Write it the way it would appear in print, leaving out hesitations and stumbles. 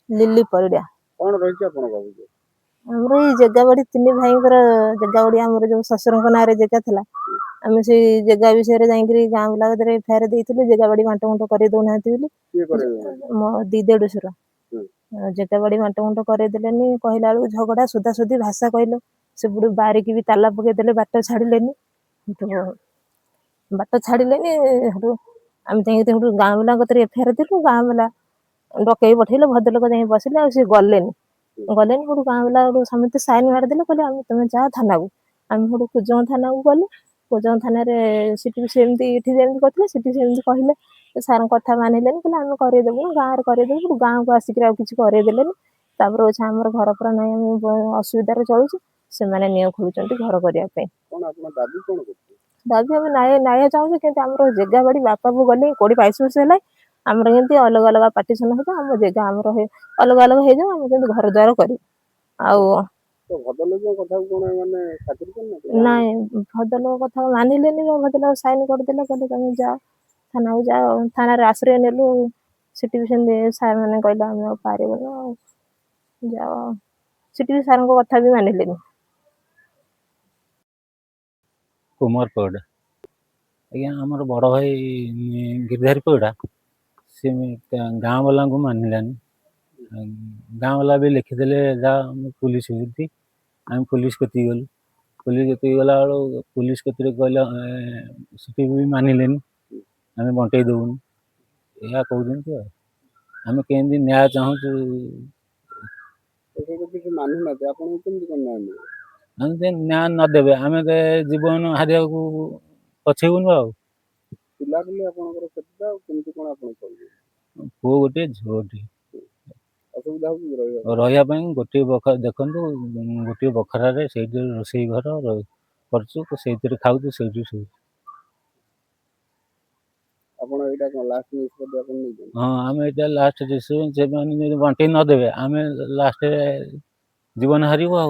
lily Parida कौन रही आपण बाबू हमर ई जगह बाड़ी तीन भाईंकर जगह बाड़ी हमर जो ससुरଙ୍କ नारे जगह थिला आमे से जगह विषय रे जाईकरी गां वाला गदरे फेर देइथिलु जगह बाड़ी बांट मुंट करे दोनाहति बोली मो दी देडुसुर जगह बाड़ी बांट मुंट करे देलेनी कहला बेलू झगड़ा सुधा सुधी भाषा कहलो से बुढ़ू बारिकी भी ताला पके देले बाट छाड़िलेनी तो बाट छाड़िलेनी हटू आम जाई गां वाला गदरे फेर देलु गां वाला डकई पठेले भद्रलोक जाई बसिले आ से गलेनी गलेनी हटू गां वाला समस्त साइन मारदेले कहले आम तुम जा थाना को आम हटू कुजंग थाना को गले कुजंग थाना रे सिटी सेमती इठी जेमती करथिले सिटी सेमती कहले सार कथा मानिलेनी कहले आम करे देबु गां रे करे देबु गां को आसिक आ किछि करे देलेनी तापर ओछा हमर घर पर नै हम असुविधा रे चलुछु से माने नियो खोलुचंती घर करिया पे कोन आपन दाबी कोन करथि दाबी हम नाय नाय चाहू कि हमर जगह बाड़ी बापा को गले 20 22 वर्ष होला हमर केंती अलग अलग पार्टीशन हो हम जगह हमर अलग अलग हे जा हम केंती घर द्वार करी आउ तो भदलोक कथा कोन माने खातिर कोन नाय भदलोक कथा मानिलेनी भदलोक साइन कर देले कहले तुम जा थाना को जा थाना रे आश्रय नेलु सिटी भी सेंदे सार माने कहला हम पारिबो जाओ सिटी सार को कथा भी मानिलेनी कुमार पड़ा आज्ञा आमर बड़ भाई गिरधारी पड़ा सी गाँ वाला को मानिलानी गाँ वाला भी लिखिदे जा पुलिस होती आम पुलिस कति गलु पुलिस कति गला बेलू पुलिस कति कहले सीटी भी मानिलेनी आम बंटे देवुन या कहते आम केमी न्याय चाहूँ मानु ना आपन केमती कोन न्याय मिले आम न्याय नदेवे आम जीवन हारिया को पछेबुन आ पिला पिले आपनकर केतटा केमती कोन आपन करबे पुओ गोटे झियो गोटे असुविधा हो रहिया गोटे बखरा देखु गोटे बखरार से रोसई घर कर खाऊ से आपण एटा कोन लास्ट निष्पत्ति आपन नै हाँ आम एटा लास्ट डिसीजन से बंटे नदेवे आम लास्ट जीवन हारिबो आ